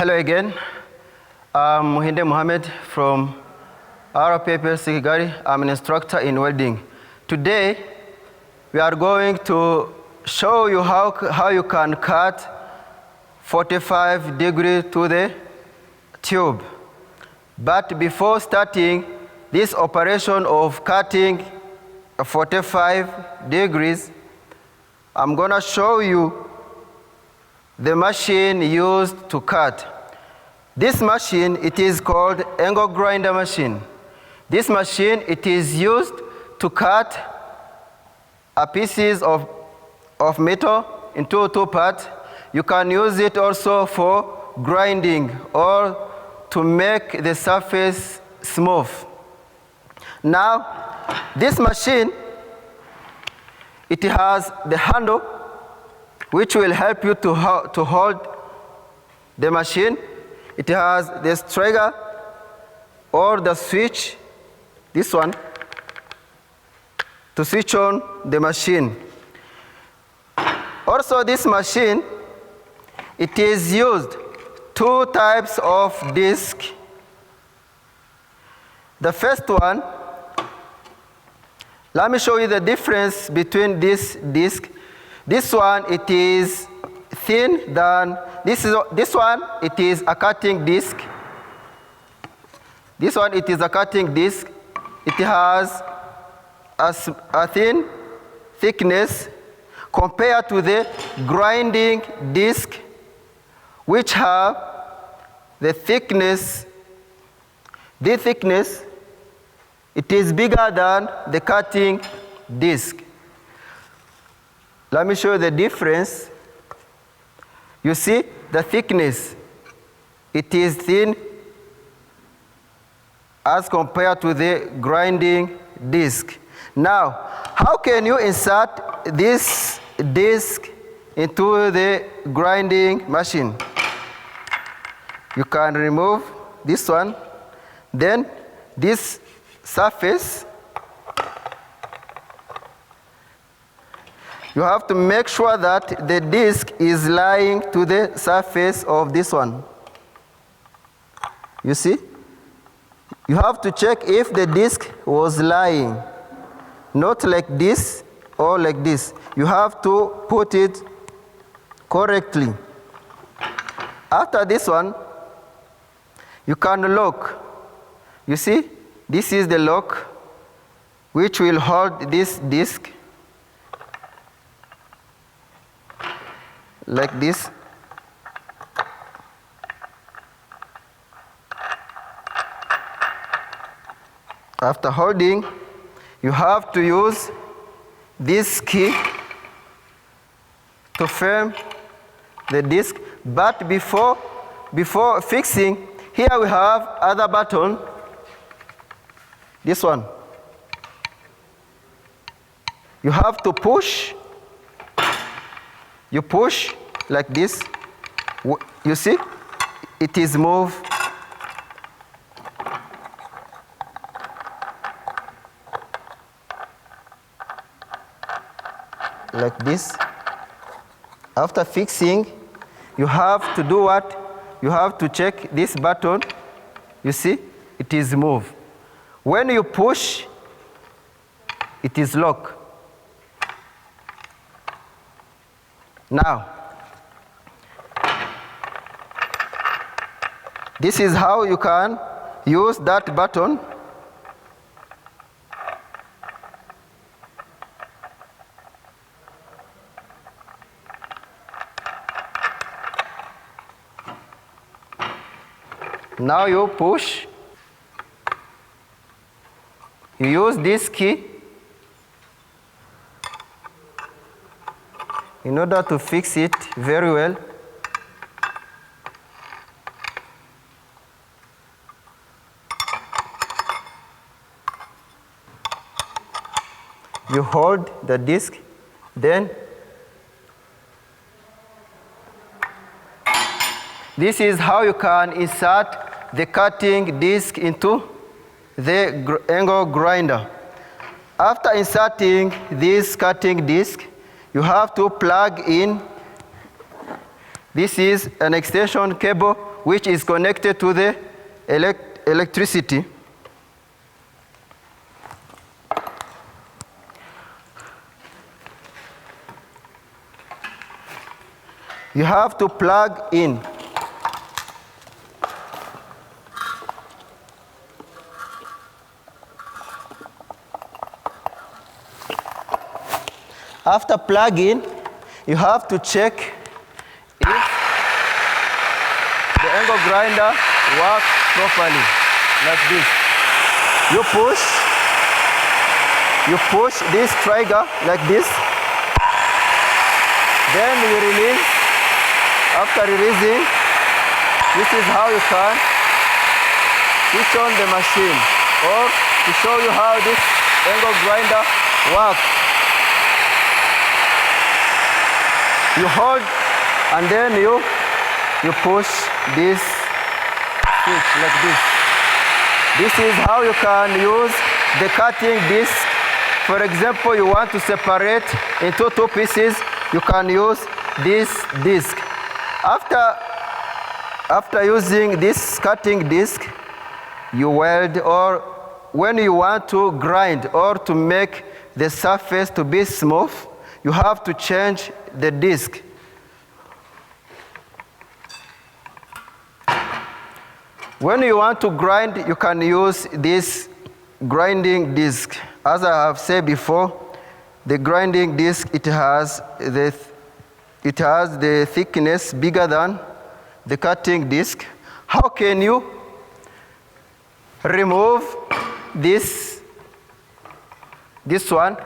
Hello again. I'm Muhinde Mohammed from RPP Sikigari. I'm an instructor in welding. Today, we are going to show you how you can cut 45 degrees to the tube. But before starting this operation of cutting 45 degrees, I'm going to show you the machine used to cut. This machine, it is called angle grinder machine. This machine, it is used to cut pieces of metal into two parts. You can use it also for grinding or to make the surface smooth. Now, this machine, it has the handle which will help you to hold the machine. It has this trigger or the switch, this one, to switch on the machine. Also, this machine, it is used two types of disc. The first one, let me show you the difference between this disc. This one, it is thin than this one, it is a cutting disc. This one, it is a cutting disc. It has a thin thickness compared to the grinding disc, which have the thickness. This thickness, it is bigger than the cutting disc. Let me show you the difference. You see the thickness, it is thin as compared to the grinding disc. Now, how can you insert this disc into the grinding machine? You can remove this one, then this surface, you have to make sure that the disc is lying to the surface of this one. You see? You have to check if the disc was lying, not like this or like this. You have to put it correctly. After this one, you can lock. You see? This is the lock which will hold this disc like this. After holding, you have to use this key to firm the disc. But before fixing, here we have other button. This one. You have to push. You push like this. You see? It is moved. Like this. After fixing, you have to do what? You have to check this button. You see? It is moved. When you push, it is locked. Now, this is how you can use that button. Now you push. You use this key in order to fix it very well. You hold the disc, then this is how you can insert the cutting disc into the angle grinder. After inserting this cutting disc, you have to plug in. This is an extension cable which is connected to the electricity. You have to plug in. After plugging, you have to check if the angle grinder works properly, like this. You push this trigger like this, then you release. After releasing, this is how you can switch on the machine, or to show you how this angle grinder works. You hold and then you push this switch like this. This is how you can use the cutting disc. For example, you want to separate into 2 pieces, you can use this disc. After using this cutting disc, you weld, or when you want to grind or to make the surface to be smooth, you have to change the disc. When you want to grind, you can use this grinding disc. As I have said before, the grinding disc, it has the thickness bigger than the cutting disc. How can you remove this one?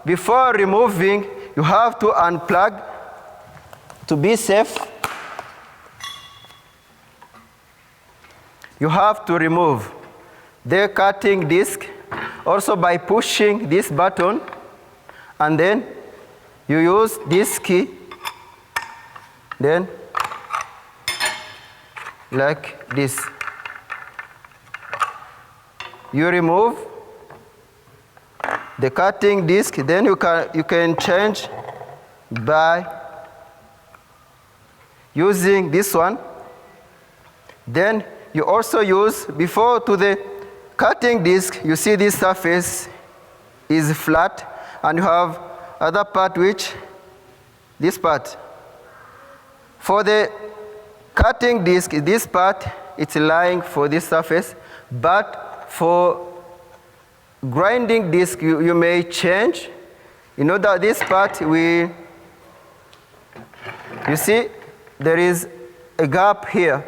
Before removing, you have to unplug to be safe. You have to remove the cutting disc also by pushing this button, and then you use this key, then like this. You remove the cutting disc, then you can change by using this one. Then you also use, before to the cutting disc, you see this surface is flat, and you have other part which, this part. For the cutting disc, this part, it's lying for this surface, but for grinding disc, you may change. You know that this part, you see, there is a gap here.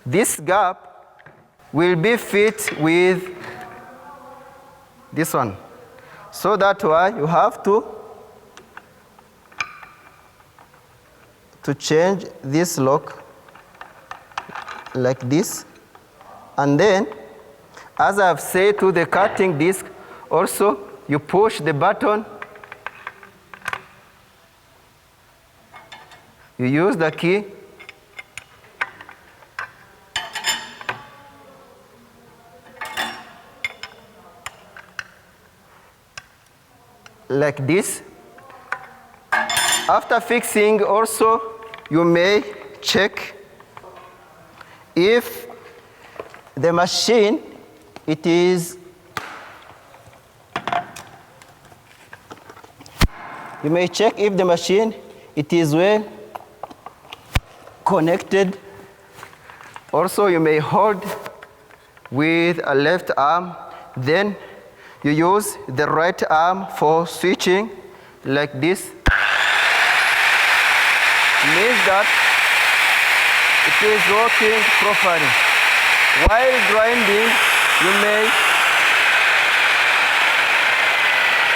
This gap will be fit with this one. So that's why you have to change this lock like this. And then, as I've said to the cutting disc, also you push the button. You use the key. Like this. After fixing, also you may check if the machine, it is, you may check if the machine, it is well connected. Also, you may hold with a left arm, then you use the right arm for switching like this. Means that it is working properly. While grinding,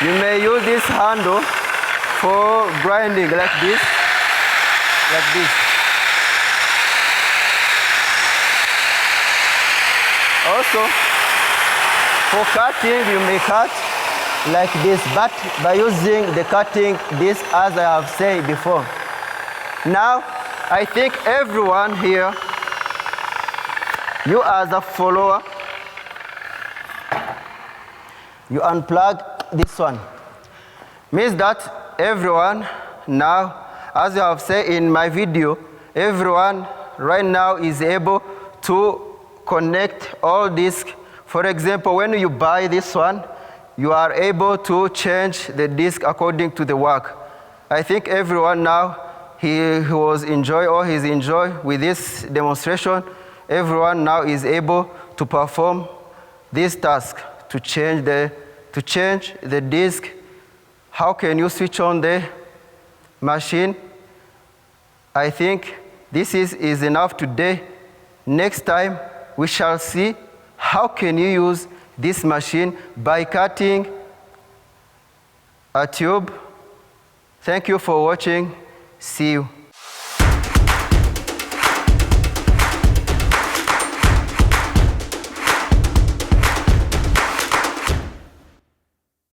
you may use this handle for grinding like this, like this. Also, for cutting, you may cut like this, but by using the cutting disc, as I have said before. Now, I think everyone here, you as a follower, you unplug this one. Means that everyone now, as I have said in my video, everyone right now is able to connect all disks. For example, when you buy this one, you are able to change the disk according to the work. I think everyone now, he was enjoy or he's enjoy with this demonstration. Everyone now is able to perform this task to change the disk. How can you switch on the machine? I think this is enough today. Next time we shall see how can you use this machine by cutting a tube. Thank you for watching. See you.